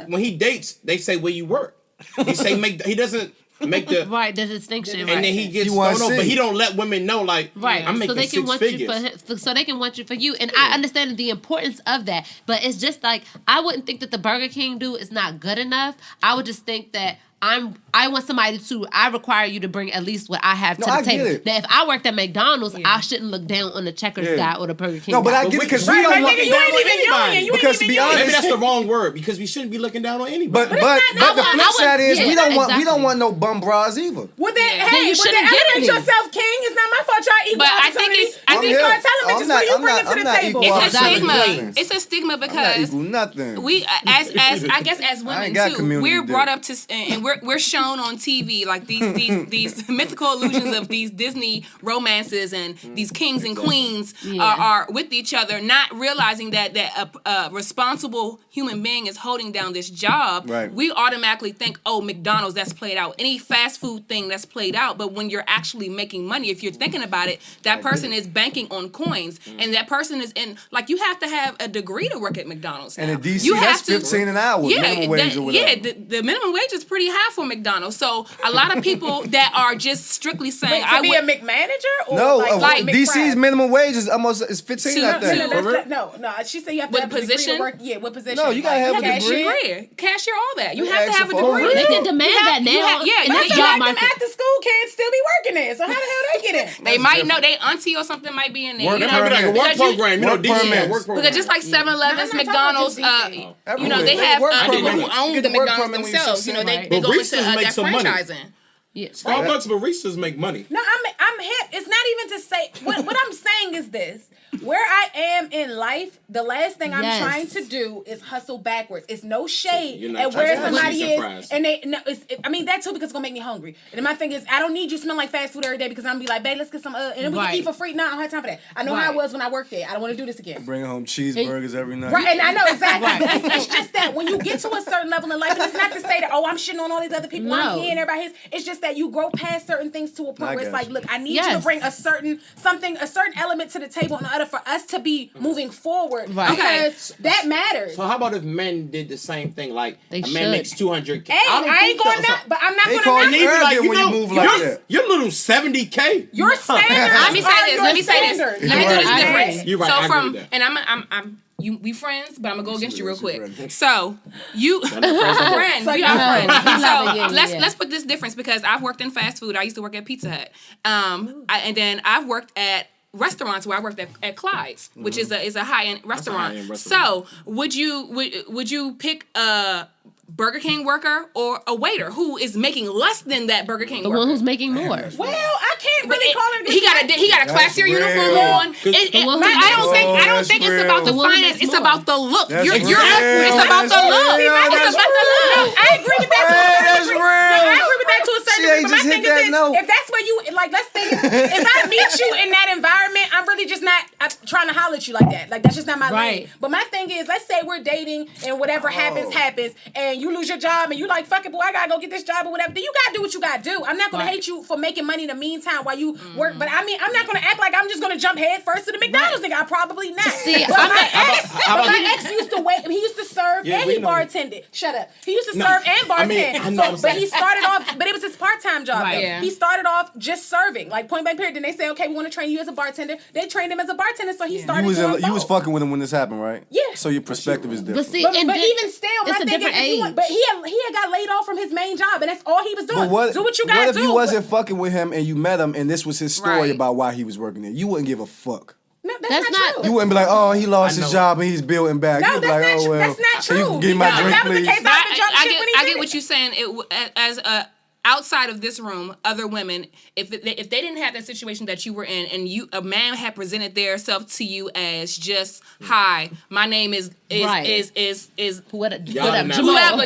when he dates, they say where you work. He say he doesn't make the the distinction, and then he gets thrown over, but he don't let women know I'm making so they can six figures. So they can want you for you, and I understand the importance of that, but it's just like I wouldn't think that the Burger King dude is not good enough. I would just think that I want somebody to. I require you to bring at least what I have to the table. Now, if I worked at McDonald's, I shouldn't look down on the Checkers guy or the Burger King. No, but guy. I get it because we don't look down on anybody. Because to be honest, maybe that's the wrong word because we shouldn't be looking down on anybody. But the flip side is we don't want no bum bras either. Well then, you shouldn't elevate yourself, King. It's not my fault y'all equal. But I think you start telling bitches what you bringing to the table. It's a stigma. It's a stigma because nothing. We as women too, we're brought up to and we're shown on TV like these mythical illusions of these Disney romances and these kings and queens are with each other, not realizing that a responsible human being is holding down this job. Right. We automatically think, oh, McDonald's, that's played out. Any fast food thing, that's played out. But when you're actually making money, if you're thinking about it, that person is banking on coins, and that person is in, like, you have to have a degree to work at McDonald's now. And in DC, that's $15 an hour minimum wage or whatever. The minimum wage is pretty high for McDonald's. So a lot of people that are just strictly saying, I be a McManager or no, like DC's minimum wage is almost 15. I think. No. She said you have to have a position. Work. Yeah, what position? No, you gotta have a degree. Cashier, all that. You have to have a degree. They can demand that now. But I feel like them after school kids still be working there. So how the hell they get in? They might know their auntie or something might be in there. Work program. Because just like 7-Elevens, McDonald's, they have people who own the McDonald's themselves. They go into that franchising. Yeah. Starbucks baristas make money. No, I'm hip. It's not even to say what I'm saying is this. Where I am in life, the last thing I'm trying to do is hustle backwards. It's no shade at where somebody is, and that too because it's gonna make me hungry. And then my thing is, I don't need you smelling like fast food every day because I'm gonna be like, babe, let's get some, and then we can eat for free. No, I don't have time for that. I know how I was when I worked there. I don't want to do this again. Bringing home cheeseburgers every night. Right, and I know exactly. It's just that when you get to a certain level in life, and it's not to say that I'm shitting on all these other people. I'm here and everybody. It's just that you grow past certain things to a point where it's like, look, I need you to bring a certain element to the table in order for us to be moving forward. Right. Because that matters. So how about if men did the same thing? Like a man makes $200K. Hey, I ain't going that, but I'm not going to. They call you arrogant when you move like that. Your little $70K. Your standards. Let me say this. Let me do this different. You're right. So I'm we friends, but I'm gonna go against you real quick. So you friend, we are friends. So let's put this difference because I've worked in fast food. I used to work at Pizza Hut, and then I've worked at restaurants where I worked at Clyde's, which is a high-end restaurant. So would you pick a Burger King worker or a waiter who is making less than that Burger King worker? The one who's making more. Well, I can't really call him. He got a classier uniform on. I don't think it's about the finance. It's about the look. It's about the look. It's about the look. I agree with that. That's real. I agree with that to a certain degree. But my thing is this: if that's where you, like, let's say, if I meet you in that environment, I'm really just not trying to holler at you like that. Like, that's just not my lane. But my thing is, let's say we're dating and whatever happens, and you lose your job and you like, fuck it, boy, I gotta go get this job or whatever. Then you gotta do what you gotta do. I'm not gonna hate you for making money in the meantime while you work. But I mean, I'm not gonna act like I'm just gonna jump head first to the McDonald's nigga. I probably not. See, but my ex used to wait. He used to serve and he bartended. Shut up. He used to serve and bartend. But he started off, but it was his part-time job. Right. Yeah. He started off just serving, like point blank period. Then they say, okay, we want to train you as a bartender. They trained him as a bartender, so he started. You was fucking with him when this happened, right? Yeah. So your perspective is different. But see, but even still, my thing is, but he had got laid off from his main job, and that's all he was doing. Do what you gotta do. What if you wasn't fucking with him and you met him, and this was his story about why he was working there? You wouldn't give a fuck. No, that's not true. You wouldn't be like, oh, he lost his job and he's building back. No, that's not true. You can give my drink, please. I get what you're saying. As a outside of this room, other women, if they didn't have that situation that you were in, and a man had presented their self to you as just, hi, my name is whatever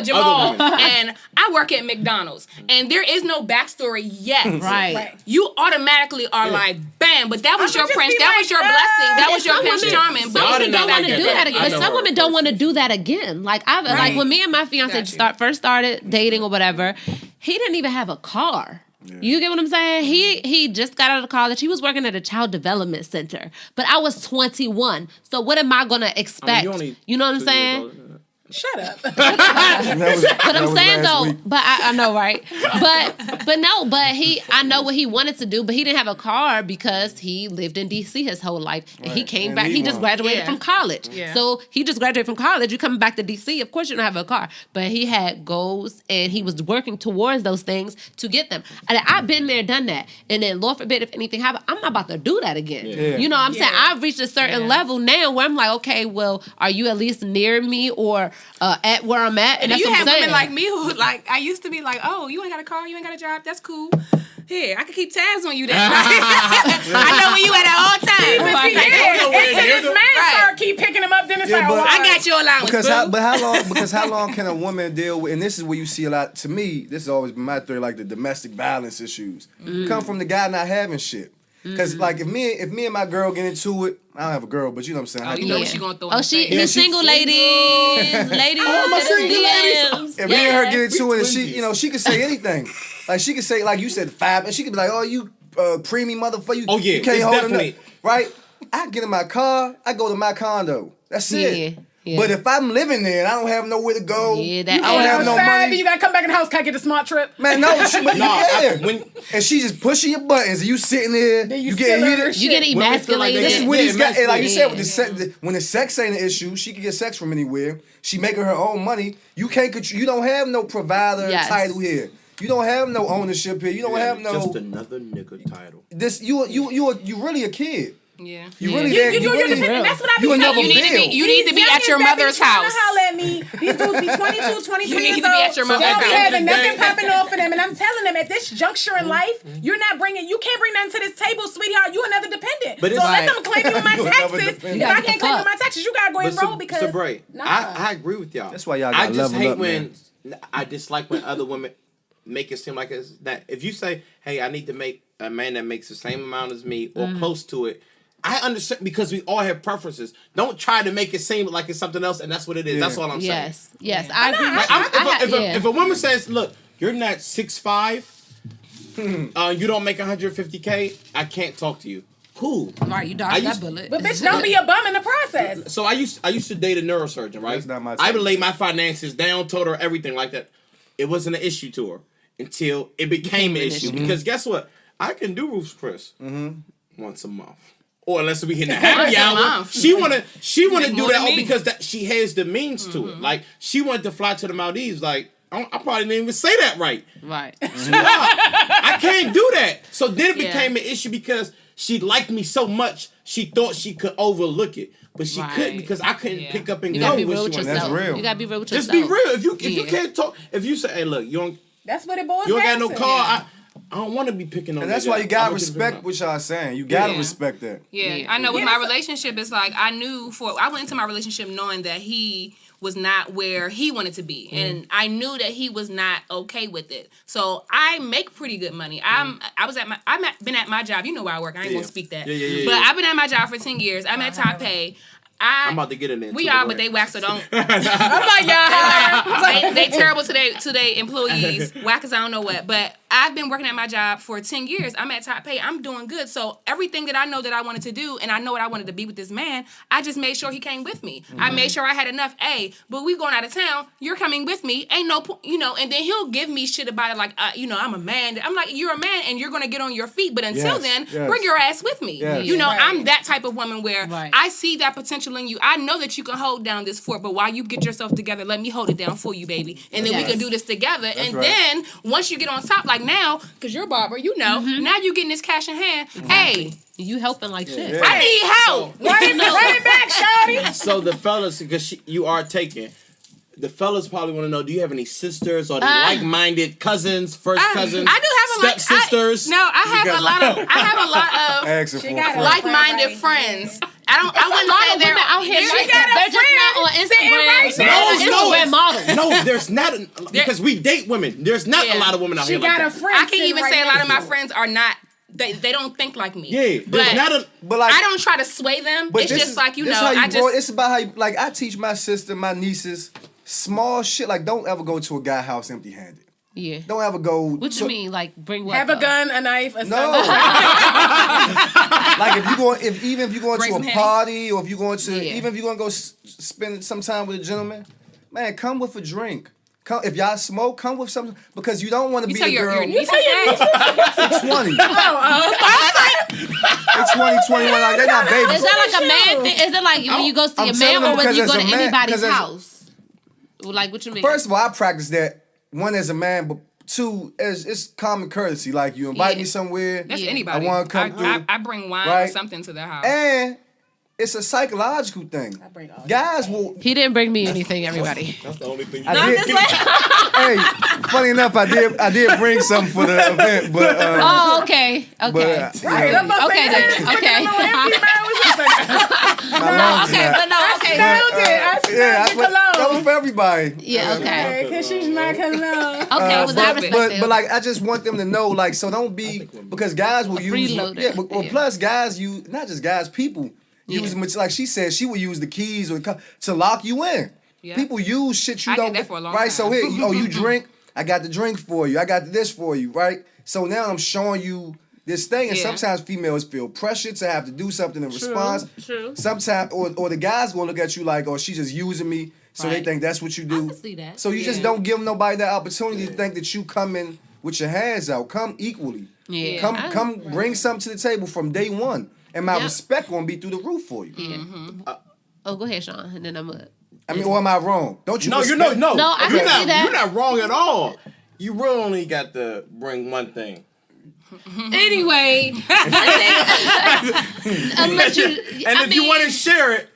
Jamal, and I work at McDonald's, and there is no backstory yet. Right. You automatically are like, bam, but that was your prince, that was your blessing, that was your prince charming. Some women don't want to do that again. But some women don't want to do that again. Like like when me and my fiance first started dating or whatever, he didn't even have a car. Yeah. You get what I'm saying? He just got out of college. He was working at a child development center. But I was 21. So what am I going to expect? You know what I'm saying? Shut up. But I'm saying though, but I know, right? But I know what he wanted to do, but he didn't have a car because he lived in DC his whole life. And he came back, he just graduated from college. Yeah. So he just graduated from college. You coming back to DC, of course you don't have a car. But he had goals and he was working towards those things to get them. And I've been there, done that. And then Lord forbid if anything happens, I'm not about to do that again. Yeah. You know what I'm saying? I've reached a certain level now where I'm like, okay, well, are you at least near me or at where I'm at? And you have women like me who, like, I used to be like, oh, you ain't got a car, you ain't got a job, that's cool. Here, I can keep tabs on you then. I know where you at all times. Until this man start keep picking him up, then it's like, I got your allowance, Because how long can a woman deal with, and this is where you see a lot, to me, this has always been my theory, like the domestic violence issues. Come from the guy not having shit. Because, like, if me and my girl get into it, I don't have a girl, but you know what I'm saying. You know what she gonna throw in the face. He's single, ladies. My single ladies. If me and her get into it, and she can say anything. Like, she can say, like you said, fab, and she can be like, oh, you preemie motherfucker. You can't hold it. Right? I get in my car, I go to my condo. That's it. Yeah. But if I'm living there and I don't have nowhere to go, I don't have no money. You gotta come back in the house. Can I get a smart trip? Man, no. And she just pushing your buttons and you sitting there. You get heated. You get emasculated. This is when these guys, like you said, when the sex ain't an issue, she can get sex from anywhere. She making her own money. You don't have no provider title here. You don't have no ownership here. You don't have no. Just another nigga title. You really a kid. Yeah. You really there. You're dependent. That's what I be saying. You need to be at your mother's house. Holler at me. These dudes be 22, 23 You need to be at your mother's house. They don't be having nothing popping off for them. And I'm telling them, at this juncture in life, you can't bring nothing to this table, sweetheart. You another dependent. So unless I'm claiming you in my taxes, if I can't claim you in my taxes, you gotta go and roll because. Sabrae, I agree with y'all. That's why y'all gotta level up. I dislike when other women make it seem like it's that. If you say, hey, I need to make a man that makes the same amount as me or close to it, I understand because we all have preferences. Don't try to make it seem like it's something else, and that's what it is. That's all I'm saying. Yes, I agree. If a woman says, "Look, you're not 6'5", you don't make $150K, I can't talk to you." Cool. Right, you dodged that bullet. But bitch, don't be a bum in the process. So I used to date a neurosurgeon, right? That's not my I would lay my finances down, told her everything like that. It wasn't an issue to her until it became an issue. Because guess what? I can do Ruth's Chris once a month. Or unless we hit the happy hour, she wanna do that because she has the means to it. Like she wanted to fly to the Maldives. Like I probably didn't even say that right. Right. I can't do that. So then it became an issue because she liked me so much. She thought she could overlook it, but she couldn't because I couldn't pick up and go. That's real. You gotta be real with yourself. Just be real. If you can't talk, if you say, hey, look, you don't. That's what it boils down to. You don't got no car. I don't want to be picking on. And that's why you gotta respect what y'all saying. You gotta respect that. Yeah, I know. With my relationship, it's like I went into my relationship knowing that he was not where he wanted to be. And I knew that he was not okay with it. So I make pretty good money. I've been at my job. You know where I work. I ain't gonna speak that. But I've been at my job for 10 years. I'm at top pay. I'm about to get in there. We are, but they whack, so don't. Oh my God. They terrible to their employees. Whack as I don't know what. But I've been working at my job for 10 years. I'm at top pay. I'm doing good. So everything that I know that I wanted to do, and I know what I wanted to be with this man, I just made sure he came with me. I made sure I had enough. But we going out of town. You're coming with me. Ain't no, and then he'll give me shit about it like, I'm a man. I'm like, you're a man and you're going to get on your feet. But until then, bring your ass with me. Yes. I'm that type of woman where I see that potential in you. I know that you can hold down this fort, but while you get yourself together, let me hold it down for you, baby. And then we can do this together. That's then once you get on top, like now, because you're a barber, now you getting this cash in hand. Hey, you helping like shit. I need help. Run it back, shawty. So the fellas, because you are taken, the fellas probably want to know: do you have any sisters or like-minded cousins, first cousins? I do have stepsisters. I have a lot of like-minded friends. I wouldn't say they're out here. They're just not on Instagram. Instagram models. No, there's not because we date women. There's not a lot of women out here like that. Friend I can even say a lot of my friends are not. They don't think like me. Yeah, there's not a. But like, I don't try to sway them. It's just like It's about how you, like I teach my sister, my nieces, small shit. Like don't ever go to a guy house empty-handed. Yeah. Don't ever go. What you mean? Like bring what? Have a gun, a knife, a No. Like if you're going to a party, or if you're going to even if you're going to go spend some time with a gentleman, man, come with a drink. Come, if y'all smoke, come with something because you don't want to be the girl. You tell your nieces It's 20. It's 2021. Like they're not babies. Is that like a man thing? Is it like when you go see a man or when you go to anybody's house? Like what you mean? First of all, I practice that. One as a man, but two as it's common courtesy. Like you invite me somewhere. That's anybody. I want to come through. I bring wine or something to their house. And it's a psychological thing. Guys will. He didn't bring me anything, everybody. That's the only thing. Hey, funny enough, I did bring something for the event, but. Okay. But, okay then. Okay. That was for everybody. Yeah. Okay. Because she's not cologne. Okay. Well, I respect that. But like, I just want them to know, like, so don't be because guys will use. Yeah. Well, plus guys use not just guys, people. Use like she said, she would use the keys or to lock you in. Yeah. People use shit you don't did that for a long right. time. So here, you drink. I got the drink for you. I got this for you. Right. So now I'm showing you this thing, and sometimes females feel pressure to have to do something in response. True. Sometimes, or the guys gonna look at you like, oh, she's just using me, so they think that's what you do. I can see that. So you just don't give nobody that opportunity to think that you come in with your hands out. Come equally. Yeah. Come bring something to the table from day one. And my respect gonna be through the roof for you. Yeah. Go ahead, Sean, and then I'm up. I mean, or am I wrong? Don't you? No, respect? No, I can see that. You're not wrong at all. You really only got to bring one thing. Anyway, unless you, if you want to share it,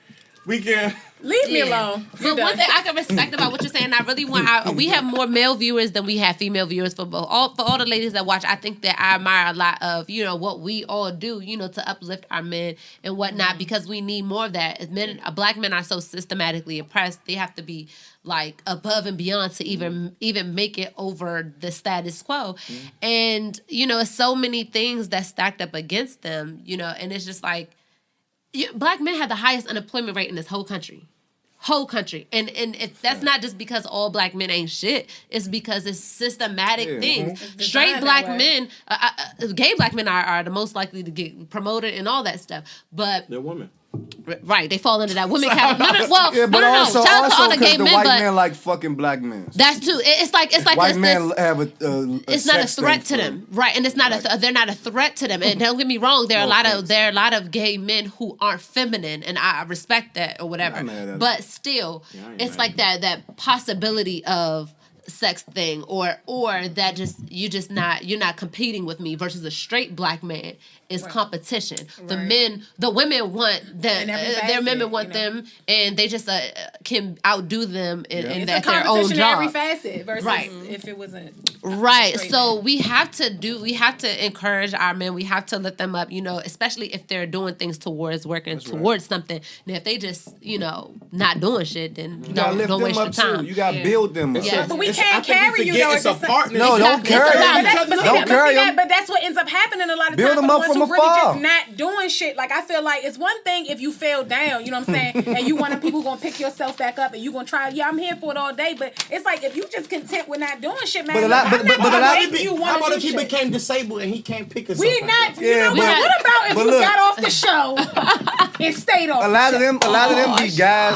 we can. Leave me alone. But one thing I can respect about what you're saying, I really want. We have more male viewers than we have female viewers. For all the ladies that watch, I think that I admire a lot of what we all do, to uplift our men and whatnot, because we need more of that. As men, black men are so systematically oppressed, they have to be like above and beyond to even make it over the status quo. And it's so many things that stacked up against them. And it's just like black men have the highest unemployment rate in this whole country. And if that's not just because all black men ain't shit, it's because it's systematic things. Straight black men, gay black men are the most likely to get promoted and all that stuff. But they're women. Right, they fall into that women category. But also shout out to all the gay men, white but men like fucking black men. That's true. It's like white men have a it's not a threat to them, right? And it's not they're not a threat to them. And don't get me wrong, there are a lot of gay men who aren't feminine, and I respect that or whatever. But still, it's like that possibility of sex thing, or that you're not competing with me, versus a straight black man is competition. The women want them, their men want them, and they just can outdo them in their own job. Every facet versus if it wasn't So we have to encourage our men. We have to let them up, especially if they're doing things towards working towards something. And if they just not doing shit, then don't waste your time. Too. You gotta build them up. Yes. But we can't carry you though. It's a partner. No, don't carry them. Don't carry them. But that's what ends up happening a lot of times. Build them up from really afar. just not doing shit. Like I feel like it's one thing if you fell down, you know what I'm saying, and you want people gonna pick yourself back up and you gonna try. Yeah, I'm here for it all day. But it's like if you just content with not doing shit, man. How about if he became disabled and he can't pick us up? We not. What about if you got off the show and stayed off? A lot of them be guys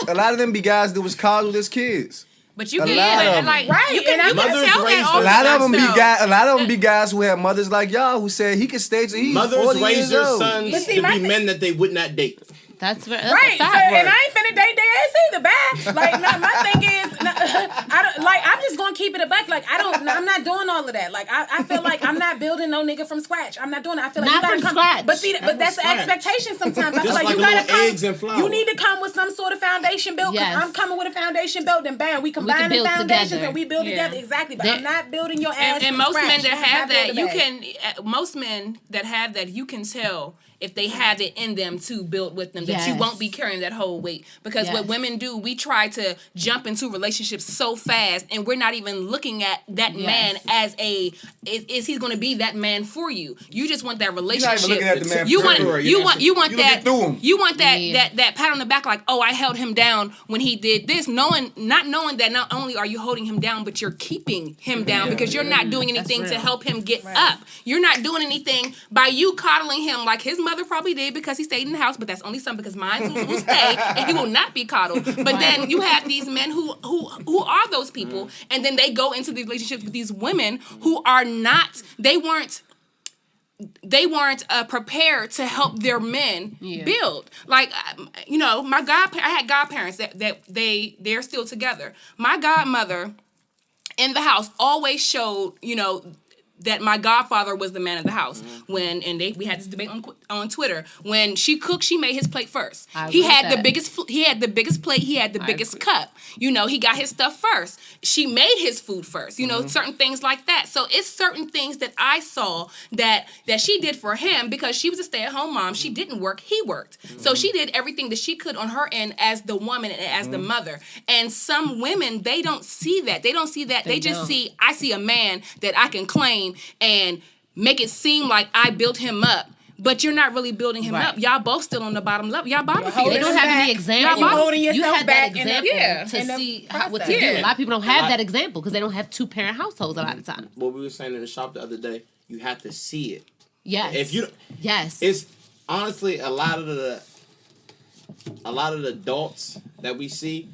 a lot of them be guys that was coddled as kids. But you can you can tell that a lot of them be guys. A lot of them be guys who have mothers like y'all who said he could stay till he's 40 years old. Mothers raise their sons to be men that they would not date. That's right. And I ain't finna date their ass either. Bye. Like my thing is, I'm just gonna keep it a buck. Like I'm not doing all of that. Like I feel like I'm not building no nigga from scratch. I'm not doing it. I feel like not you gotta come. Scratch. But that's the expectation sometimes. I feel like you gotta come. Eggs and flour. You need to come with some sort of foundation built. Because I'm coming with a foundation built. Then bam, we combine the foundations together. And we build together. Exactly. But I'm not building your ass. And from most scratch. men that have that, you can. Most men that have that, you can tell if they have it in them to build with them, that you won't be carrying that whole weight. Because what women do, we try to jump into relationships so fast, and we're not even looking at that man as is he going to be that man for you? You just want that relationship. You're not even looking at the man you want that pat on the back, like, oh, I held him down when he did this, not knowing that not only are you holding him down, but you're keeping him down because you're not doing anything to help him get up. You're not doing anything by you coddling him like his mother probably did because he stayed in the house, but that's only some because mine will stay and he will not be coddled. But then you have these men who are those people, and then they go into these relationships with these women who are not. They weren't prepared to help their men build. Like, I had godparents that they're still together. My godmother in the house always showed, that my godfather was the man of the house. We had this debate on Twitter. When she cooked, she made his plate first. He had the biggest plate. He had the biggest cup. He got his stuff first. She made his food first. Certain things like that. So it's certain things that I saw that she did for him because she was a stay-at-home mom. She didn't work. He worked. So she did everything that she could on her end as the woman and as the mother. And some women, they don't see that. They don't see that. They just see, I see a man that I can claim and make it seem like I built him up, but you're not really building him up. Y'all both still on the bottom level. Y'all bottom feeders. They don't have any example. You had back that example to see what to do. A lot of people don't have that example because they don't have two-parent households a lot of times. What we were saying in the shop the other day, you have to see it. Yes. It's honestly a lot of the adults that we see.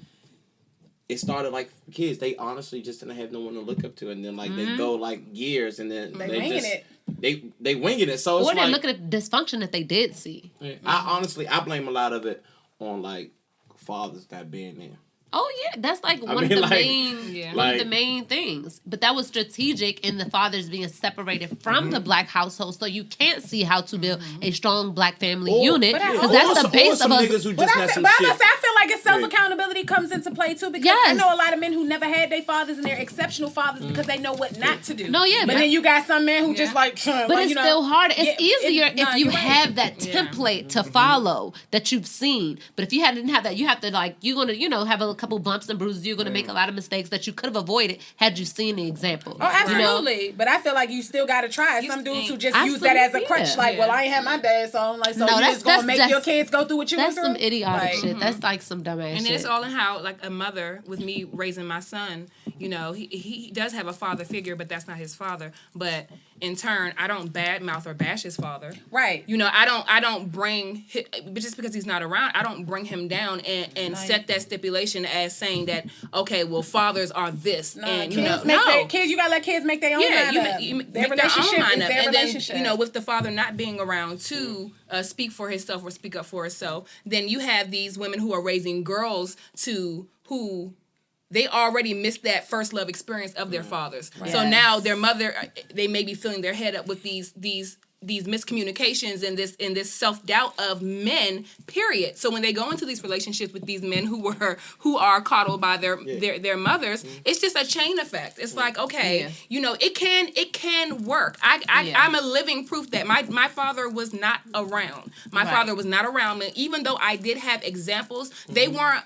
It started like kids. They honestly just didn't have no one to look up to, and then they go like years, and then they winging it. So it's they're looking at the dysfunction that they did see. I blame a lot of it on like fathers not being there. Oh yeah, that's one of the main things. But that was strategic in the fathers being separated from the black household, so you can't see how to build a strong black family unit because that's the base of I feel like it's self-accountability comes into play too because I know a lot of men who never had their fathers and they're exceptional fathers because they know what not to do. But then you got some men who just like. But it's still hard. It's easier if you have that template to follow that you've seen. But if you didn't have that, you have to you're gonna have a couple bumps and bruises. You're going to make a lot of mistakes that you could have avoided had you seen the example. Oh, absolutely. But I feel like you still got to try. Some dudes who just use that as a crutch. Well, I ain't had my dad, so I'm like, so you just going to make your kids go through what you went through? That's some idiotic shit. That's like some dumbass shit. And it's all in how, like a mother, with me raising my son, he does have a father figure, but that's not his father. But in turn, I don't badmouth or bash his father. Right. I don't bring, but just because he's not around, I don't bring him down and set that stipulation as saying that, okay, well, fathers are this. And kids, you gotta let kids make their own mind up. You their make relationship their own mind is up. their And relationship. then, with the father not being around to speak for himself or speak up for himself, then you have these women who are raising girls who they already missed that first love experience of their fathers. Right. So now their mother, they may be filling their head up with these miscommunications and this self-doubt of men, period. So when they go into these relationships with these men who are coddled by their mothers, it's just a chain effect. It's like, okay, it can work. I'm a living proof that my father was not around. My father was not around me. Even though I did have examples, they weren't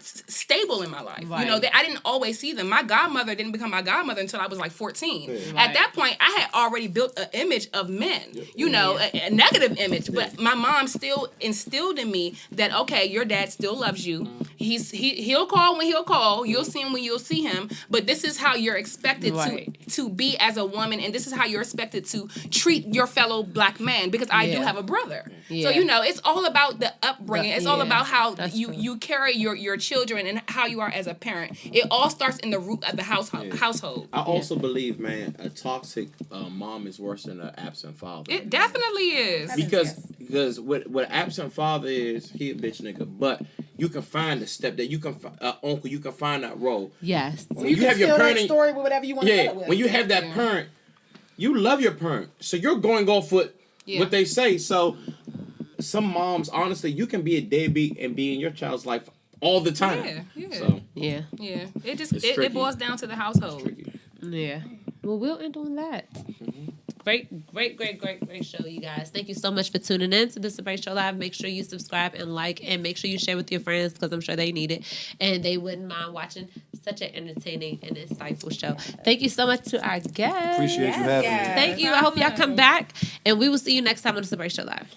stable in my life. Right. I didn't always see them. My godmother didn't become my godmother until I was like 14. Right. At that point, I had already built an image of men, a negative image. But my mom still instilled in me that, okay, your dad still loves you. He'll call when he'll call. You'll see him when you'll see him. But this is how you're expected to be as a woman, and this is how you're expected to treat your fellow black man, because I do have a brother. Yeah. So, it's all about the upbringing. It's all about how you carry your children and how you are as a parent. It all starts in the root of the household. I also believe, man, a toxic mom is worse than an absent father. It definitely is. Because what absent father is, he a bitch nigga, but you can find a step that you can uncle, you can find that role. Yes. When you have your parent story with whatever you want to tell it with. When you have that parent, you love your parent, so you're going off with what they say. So some moms, honestly, you can be a deadbeat and be in your child's life all the time. Yeah. So, yeah. It boils down to the household. Yeah. Well, we'll end on that. Great show, you guys. Thank you so much for tuning in to the Sabrae Show Live. Make sure you subscribe and like, and make sure you share with your friends, because I'm sure they need it, and they wouldn't mind watching such an entertaining and insightful show. Thank you so much to our guests. Appreciate you having me. Thank you. I hope y'all come back, and we will see you next time on the Sabrae Show Live.